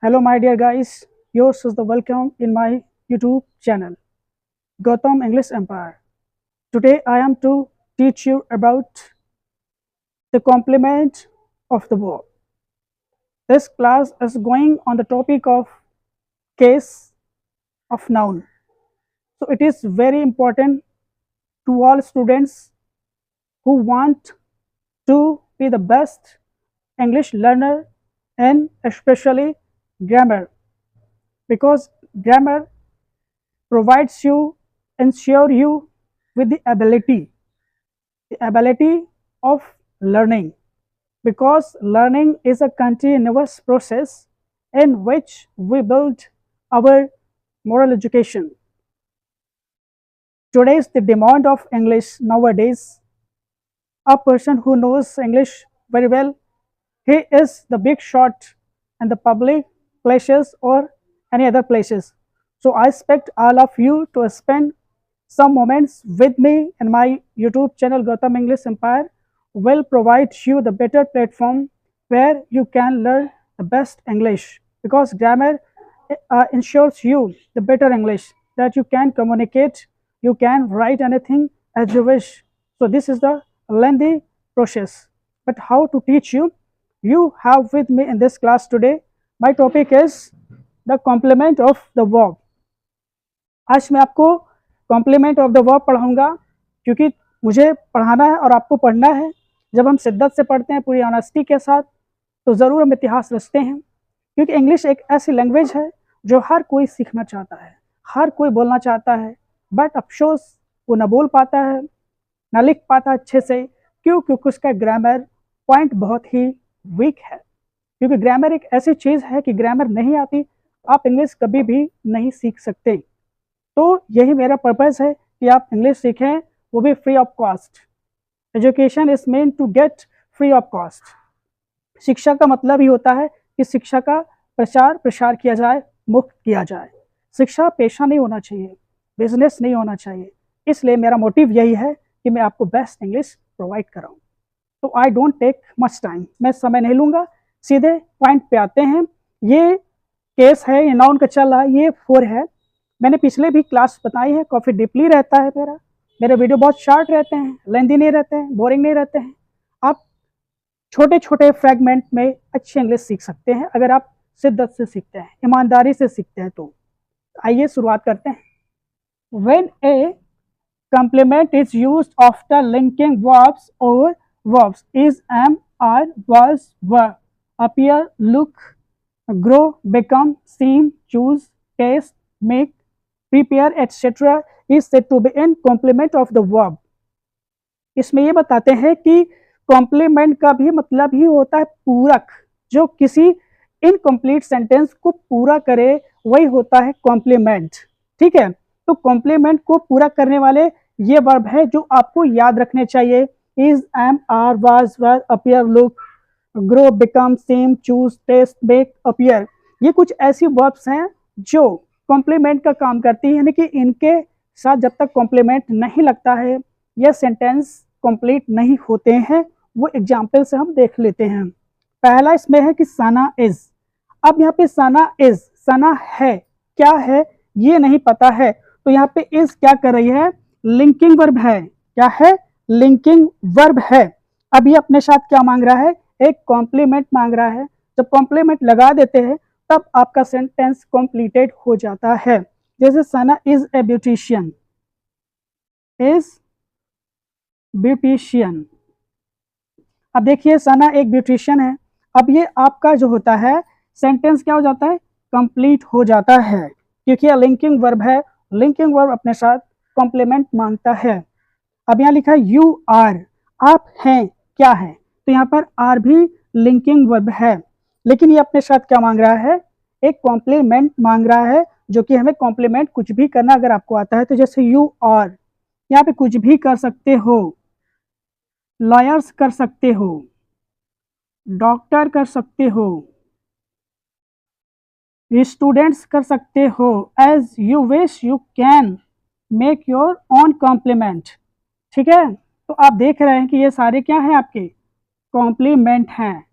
Hello, my dear guys. Yours is the welcome in my YouTube channel, Gotham English Empire. Today, I am to teach you about the complement of the verb. This class is going on the topic of case of noun. So, it is very important to all students who want to be the best English learner and especially grammar, because grammar provides you, ensure you with the ability of learning, because learning is a continuous process in which we build our moral education. Today's the demand of English nowadays. A person who knows English very well, he is the big shot in the public places or any other places. So I expect all of you to spend some moments with me in my YouTube channel Gotham English Empire. Will provide you the better platform where you can learn the best English, because grammar ensures you the better English, that you can communicate, you can write anything as you wish. So this is the lengthy process, but how to teach you? You have with me in this class today. My topic is the complement of the verb. आज मैं आपको complement of the verb पढ़ाऊंगा, क्योंकि मुझे पढ़ाना है और आपको पढ़ना है। जब हम शिद्दत से पढ़ते हैं पूरी ऑनेस्टी के साथ, तो ज़रूर हम इतिहास रचते हैं, क्योंकि इंग्लिश एक ऐसी लैंग्वेज है जो हर कोई सीखना चाहता है, हर कोई बोलना चाहता है, बट अफसोस वो ना बोल पाता है, ना लिख पाता अच्छे से। क्यों? क्योंकि उसका ग्रामर पॉइंट बहुत ही वीक है, क्योंकि ग्रामर एक ऐसी चीज़ है कि ग्रामर नहीं आती आप इंग्लिश कभी भी नहीं सीख सकते। तो यही मेरा पर्पज़ है कि आप इंग्लिश सीखें, वो भी free of cost. Education is meant to get free of cost. शिक्षा का मतलब ही होता है कि शिक्षा का प्रचार प्रसार किया जाए, मुफ्त किया जाए। शिक्षा पेशा नहीं होना चाहिए, बिजनेस नहीं होना चाहिए। इसलिए मेरा मोटिव यही है कि मैं आपको बेस्ट इंग्लिश प्रोवाइड कराऊँ। तो I don't take much time, मैं समय नहीं लूँगा, सीधे पॉइंट पे आते हैं। ये केस है, ये नाउन का चल रहा है, ये फोर है। मैंने पिछले भी क्लास बताई है, काफ़ी डीपली रहता है मेरे वीडियो बहुत शॉर्ट रहते हैं, लेंदी नहीं रहते हैं, बोरिंग नहीं रहते हैं। आप छोटे छोटे फ्रैगमेंट में अच्छी इंग्लिश सीख सकते हैं अगर आप शिद्दत से सीखते हैं, ईमानदारी से सीखते हैं। तो आइए शुरुआत करते हैं। When A complement is used after linking verbs or verbs is am, are, was, were, appear, look, grow, become, seem, choose, taste, make, prepare, etc. is said to be in complement of the verb. इसमें ये बताते हैं कि complement का भी मतलब ही होता है पूरक, जो किसी इनकम्प्लीट सेंटेंस को पूरा करे वही होता है कॉम्प्लीमेंट। ठीक है, तो कॉम्प्लीमेंट को पूरा करने वाले ये वर्ब है जो आपको याद रखने चाहिए। Is, am, are, was, were, appear, look, grow, become, seem, choose, taste, make, appear. ये कुछ ऐसी वर्ब्स हैं जो कॉम्प्लीमेंट का काम करती है, यानी कि इनके साथ जब तक कॉम्प्लीमेंट नहीं लगता है यह सेंटेंस कंप्लीट नहीं होते हैं। वो एग्जाम्पल से हम देख लेते हैं। पहला इसमें है कि सना इज। अब यहाँ पे सना इज, सना है, क्या है ये नहीं पता है, तो यहाँ पे इज क्या कर रही है? लिंकिंग वर्ब है। क्या है? लिंकिंग वर्ब है। अब ये अपने साथ क्या मांग रहा है? एक कॉम्प्लीमेंट मांग रहा है। जब कॉम्प्लीमेंट लगा देते हैं तब आपका सेंटेंस कंप्लीटेड हो जाता है। जैसे Sana is a beautician, is beautician. अब देखिए सना एक ब्यूटिशियन है। अब ये आपका जो होता है सेंटेंस क्या हो जाता है? कंप्लीट हो जाता है, क्योंकि यह लिंकिंग वर्ब है। लिंकिंग वर्ब अपने साथ कॉम्प्लीमेंट मांगता है। अब यहाँ लिखा है यू आर, आप हैं, क्या है, तो यहाँ पर आर भी लिंकिंग वर्ब है, लेकिन ये अपने साथ क्या मांग रहा है? एक कॉम्प्लीमेंट मांग रहा है, जो कि हमें कॉम्प्लीमेंट कुछ भी करना अगर आपको आता है तो जैसे यू आर, यहाँ पे कुछ भी कर सकते हो, लॉयर्स कर सकते हो, डॉक्टर कर सकते हो, स्टूडेंट्स कर सकते हो। As you wish you can make your own complement. ठीक है, तो आप देख रहे हैं कि ये सारे क्या हैं? आपके कॉम्प्लीमेंट हैं,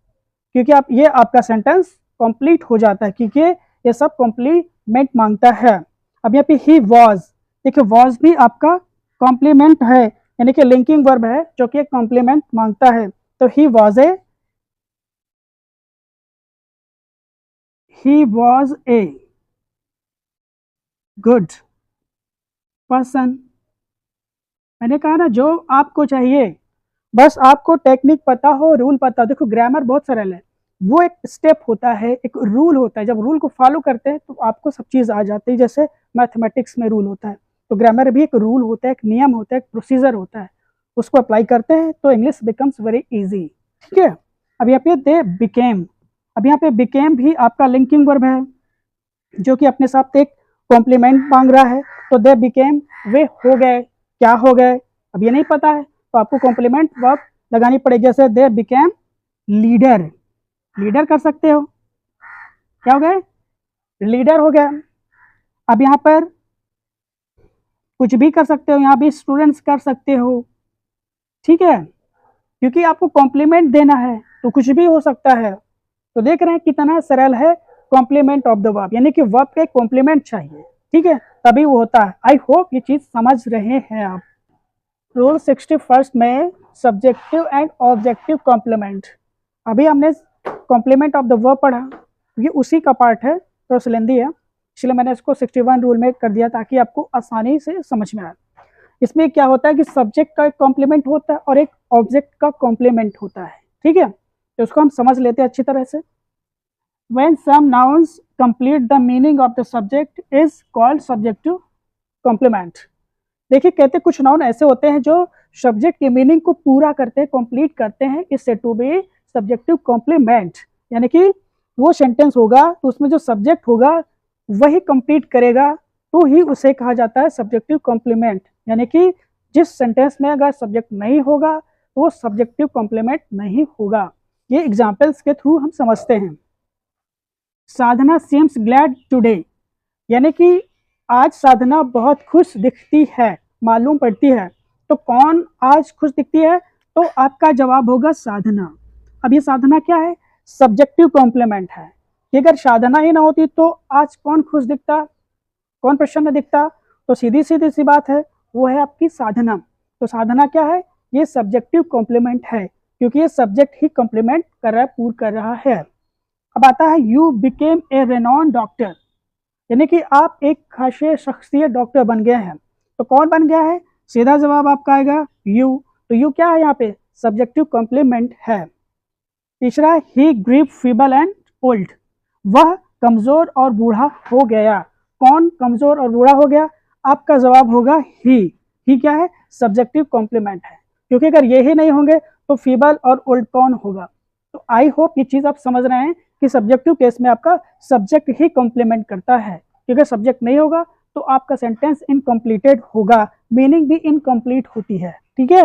क्योंकि आप ये आपका सेंटेंस कंप्लीट हो जाता है, क्योंकि ये सब कॉम्प्लीमेंट मांगता है। अब यहाँ पे ही वॉज, देखिए वॉज भी आपका कॉम्प्लीमेंट है, यानी कि लिंकिंग वर्ब है जो कि एक कॉम्प्लीमेंट मांगता है। तो he was a good person. मैंने कहा ना, जो आपको चाहिए बस आपको टेक्निक पता हो, रूल पता हो। देखो ग्रामर बहुत सरल है, वो एक स्टेप होता है, एक रूल होता है। जब रूल को फॉलो करते हैं तो आपको सब चीज़ आ जाती है। जैसे मैथमेटिक्स में रूल होता है, तो ग्रामर भी एक रूल होता है, एक नियम होता है, एक प्रोसीजर होता है। उसको अप्लाई करते हैं तो इंग्लिश बिकम्स वेरी इजी। ठीक है। अब यहाँ पे दे बिकेम, अब यहाँ पे बिकेम भी आपका लिंकिंग वर्ब है जो कि अपने साथ एक कॉम्प्लीमेंट मांग रहा है। तो दे बिकेम, वे हो गए, क्या हो गए अब ये नहीं पता है, तो आपको कॉम्प्लीमेंट वर्ब लगानी पड़ेगी। जैसे दे बिकेम लीडर, लीडर कर सकते हो, क्या हो गए, लीडर हो गया। अब यहाँ पर कुछ भी कर सकते हो, यहाँ भी स्टूडेंट्स कर सकते हो। ठीक है, क्योंकि आपको कॉम्प्लीमेंट देना है तो कुछ भी हो सकता है। तो देख रहे हैं कितना सरल है कॉम्प्लीमेंट ऑफ द वर्ब, यानी कि वर्ब का एक कॉम्प्लीमेंट चाहिए। ठीक है, तभी वो होता है। आई होप ये चीज समझ रहे हैं आप। रूल 61 में सब्जेक्टिव एंड ऑब्जेक्टिव कॉम्प्लीमेंट, अभी हमने कॉम्प्लीमेंट ऑफ द वर्ब पढ़ा, ये उसी का पार्ट है, तो सिलेंदी है, इसलिए मैंने इसको 61 रूल में कर दिया ताकि आपको आसानी से समझ में आए। इसमें क्या होता है कि सब्जेक्ट का एक कॉम्प्लीमेंट होता है और एक ऑब्जेक्ट का कॉम्प्लीमेंट होता है। ठीक है, तो उसको हम समझ लेते हैं अच्छी तरह से। When some nouns complete the meaning of the subject is called subjective complement। देखिए कहते कुछ नाउन ऐसे होते हैं जो सब्जेक्ट के मीनिंग को पूरा करते हैं, कंप्लीट करते हैं, is said to be subjective complement. यानी कि वो सेंटेंस होगा तो उसमें जो सब्जेक्ट होगा वही कंप्लीट करेगा, तो ही उसे कहा जाता है सब्जेक्टिव कॉम्प्लीमेंट। यानी कि जिस सेंटेंस में अगर सब्जेक्ट नहीं होगा तो वो सब्जेक्टिव कॉम्प्लीमेंट नहीं होगा। ये एग्जाम्पल्स के थ्रू हम समझते हैं। साधना सीम्स ग्लैड टुडे, यानी कि आज साधना बहुत खुश दिखती है, मालूम पड़ती है। तो कौन आज खुश दिखती है, तो आपका जवाब होगा साधना। अब ये साधना क्या है, सब्जेक्टिव कॉम्प्लीमेंट है कि अगर साधना ही ना होती तो आज कौन खुश दिखता, कौन प्रसन्न दिखता। तो सीधी सीधी सी बात है, वो है आपकी साधना। तो साधना क्या है, ये सब्जेक्टिव कॉम्प्लीमेंट है, क्योंकि ये सब्जेक्ट ही कॉम्प्लीमेंट कर रहा है, पूर्ण कर रहा है। अब आता है you became a Renan doctor, यानी कि आप एक खासे शख्सियत डॉक्टर बन गए हैं। तो कौन बन गया है, सीधा जवाब आपका आएगा यू। तो यू क्या है यहाँ पे, सब्जेक्टिव कॉम्प्लीमेंट है। तीसरा, he grew feeble and old, वह कमजोर और बूढ़ा हो गया। कौन कमजोर और बूढ़ा हो गया, आपका जवाब होगा ही क्या है, सब्जेक्टिव कॉम्प्लीमेंट है, क्योंकि अगर ये ही नहीं होंगे तो फीबल और ओल्ड कौन होगा। तो आई होप ये चीज आप समझ रहे हैं कि सब्जेक्टिव केस में आपका सब्जेक्ट ही कॉम्प्लीमेंट करता है, क्योंकि सब्जेक्ट नहीं होगा तो आपका सेंटेंस इनकम्प्लीटेड होगा, मीनिंग भी इनकम्प्लीट होती है। ठीक है।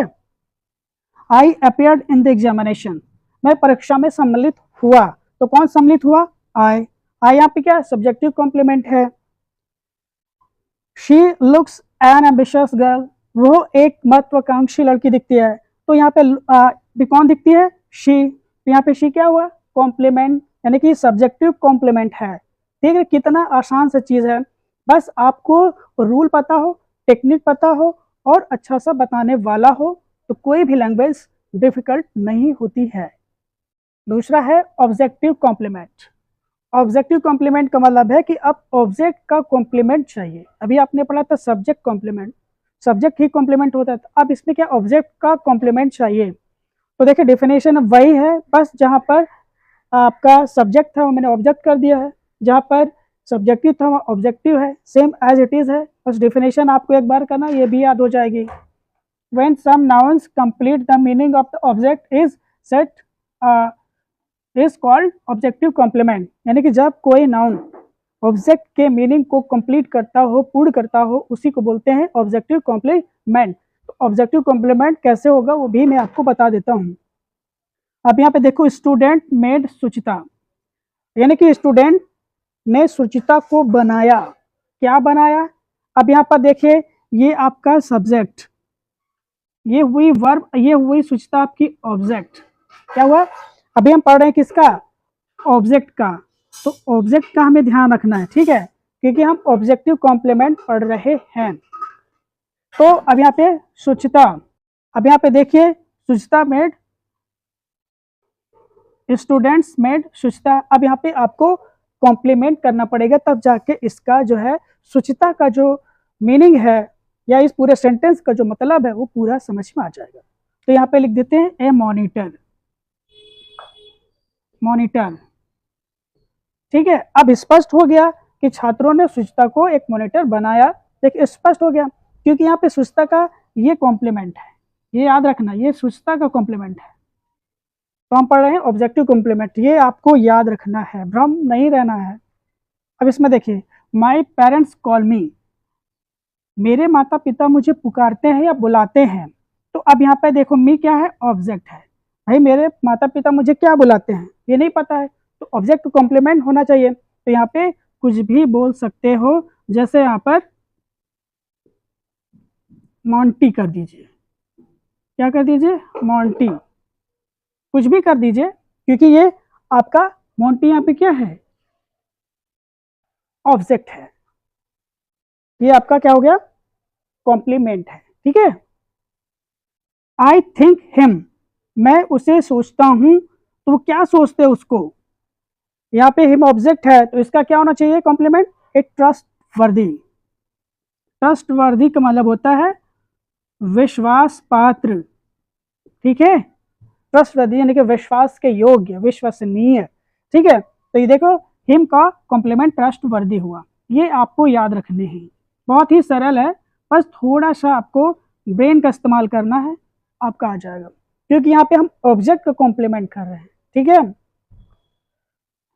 आई अपियर्ड इन द एग्जामिनेशन, मैं परीक्षा में सम्मिलित हुआ। तो कौन सम्मिलित हुआ, आई यहाँ पे क्या सब्जेक्टिव कॉम्प्लीमेंट है। She looks N ambitious girl, वो एक महत्वाकांक्षी लड़की दिखती है। तो यहाँ पे भी कौन दिखती है, शी। तो यहाँ पे शी क्या हुआ, कॉम्प्लीमेंट, यानी कि सब्जेक्टिव कॉम्प्लीमेंट है। ठीक है, कितना आसान सा चीज है, बस आपको रूल पता हो, टेक्निक पता हो और अच्छा सा बताने वाला हो तो कोई भी लैंग्वेज डिफिकल्ट नहीं होती है। दूसरा है ऑब्जेक्टिव कॉम्प्लीमेंट। ऑब्जेक्टिव कॉम्प्लीमेंट का मतलब है कि अब ऑब्जेक्ट का कॉम्प्लीमेंट चाहिए। अभी आपने पढ़ा था सब्जेक्ट कॉम्प्लीमेंट, सब्जेक्ट ही कॉम्प्लीमेंट होता है, अब इसमें क्या ऑब्जेक्ट का कॉम्प्लीमेंट चाहिए। तो देखिए डेफिनेशन वही है, बस जहाँ पर आपका सब्जेक्ट था वो मैंने ऑब्जेक्ट कर दिया है, जहाँ पर सब्जेक्टिव था वो ऑब्जेक्टिव है, सेम एज इट इज है। बस डेफिनेशन आपको एक बार करना, ये भी याद हो जाएगी। When some nouns complete the meaning of the object is set is called objective complement, यानी कि जब कोई नाउन ऑब्जेक्ट के मीनिंग को कंप्लीट करता हो, पूर्ण करता हो, उसी को बोलते हैं ऑब्जेक्टिव कॉम्प्लीमेंट। तो ऑब्जेक्टिव कॉम्प्लीमेंट कैसे होगा वो भी मैं आपको बता देता हूँ। अब यहाँ पे देखो, स्टूडेंट मेड सुचिता, यानी कि स्टूडेंट ने सुचिता को बनाया। क्या बनाया, अब यहाँ पर देखिए ये आपका सब्जेक्ट, ये हुई वर्ब, ये हुई सुचिता आपकी ऑब्जेक्ट। क्या हुआ, अभी हम पढ़ रहे हैं किसका, ऑब्जेक्ट का। तो ऑब्जेक्ट का हमें ध्यान रखना है, ठीक है, क्योंकि हम ऑब्जेक्टिव कॉम्प्लीमेंट पढ़ रहे हैं। तो अब यहाँ पे सुचिता, अब यहाँ पे देखिए सुचिता मेड, स्टूडेंट्स मेड सुचिता। अब यहाँ पे आपको कॉम्प्लीमेंट करना पड़ेगा, तब जाके इसका जो है सुचिता का जो मीनिंग है या इस पूरे सेंटेंस का जो मतलब है वो पूरा समझ में आ जाएगा। तो यहाँ पे लिख देते हैं ए मॉनिटर, मॉनिटर, ठीक है। अब स्पष्ट हो गया कि छात्रों ने सुचिता को एक मॉनिटर बनाया, देखिए स्पष्ट हो गया, क्योंकि यहाँ पे सुचिता का ये कॉम्प्लीमेंट है, ये याद रखना, ये सुचिता का कॉम्प्लीमेंट है। तो हम पढ़ रहे हैं ऑब्जेक्टिव कॉम्प्लीमेंट, ये आपको याद रखना है, भ्रम नहीं रहना है। अब इसमें देखिए माई पेरेंट्स कॉल मी, मेरे माता पिता मुझे पुकारते हैं या बुलाते हैं। तो अब यहाँ पे देखो मी क्या है, ऑब्जेक्ट है, भाई मेरे माता पिता मुझे क्या बुलाते हैं ये नहीं पता है, तो ऑब्जेक्ट कॉम्प्लीमेंट होना चाहिए। तो यहाँ पे कुछ भी बोल सकते हो, जैसे यहाँ पर मॉन्टी कर दीजिए, क्या कर दीजिए, मॉन्टी, कुछ भी कर दीजिए, क्योंकि ये आपका मॉन्टी यहाँ पे क्या है, ऑब्जेक्ट है, ये आपका क्या हो गया, कॉम्प्लीमेंट है, ठीक है। आई थिंक हिम, मैं उसे सोचता हूं, तो क्या सोचते हैं उसको, यहाँ पे हिम ऑब्जेक्ट है, तो इसका क्या होना चाहिए कॉम्प्लीमेंट, ए ट्रस्ट वर्दी, ट्रस्ट वर्दी का मतलब होता है विश्वास पात्र, ठीक है, ट्रस्ट वर्दी यानी कि विश्वास के योग्य, विश्वसनीय, ठीक है। तो ये देखो हिम का कॉम्प्लीमेंट ट्रस्ट वर्दी हुआ, ये आपको याद रखने हैं, बहुत ही सरल है, बस थोड़ा सा आपको ब्रेन का इस्तेमाल करना है, आपका आ जाएगा, क्योंकि यहाँ पे हम ऑब्जेक्ट का कॉम्प्लीमेंट कर रहे हैं, ठीक है।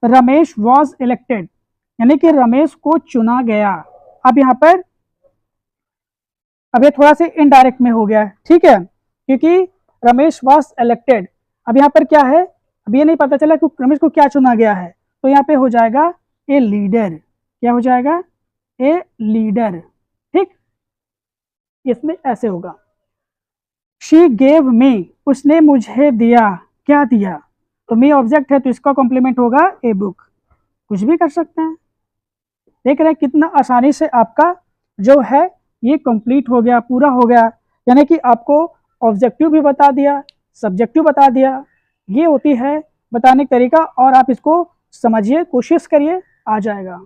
रमेश वॉज इलेक्टेड, यानी कि रमेश को चुना गया। अब यहाँ पर अब ये थोड़ा सा इनडायरेक्ट में हो गया है, ठीक है, क्योंकि रमेश वॉज इलेक्टेड, अब यहाँ पर क्या है, अब ये नहीं पता चला कि रमेश को क्या चुना गया है, तो यहाँ पे हो जाएगा ए लीडर, क्या हो जाएगा, ए लीडर, ठीक, इसमें ऐसे होगा। शी गेव मी, उसने मुझे दिया, क्या दिया, तो मी ऑब्जेक्ट है तो इसका कॉम्प्लीमेंट होगा ए बुक, कुछ भी कर सकते हैं। देख रहे हैं कितना आसानी से आपका जो है ये कंप्लीट हो गया, पूरा हो गया, यानी कि आपको ऑब्जेक्टिव भी बता दिया, सब्जेक्टिव बता दिया, ये होती है बताने का तरीका, और आप इसको समझिए, कोशिश करिए, आ जाएगा।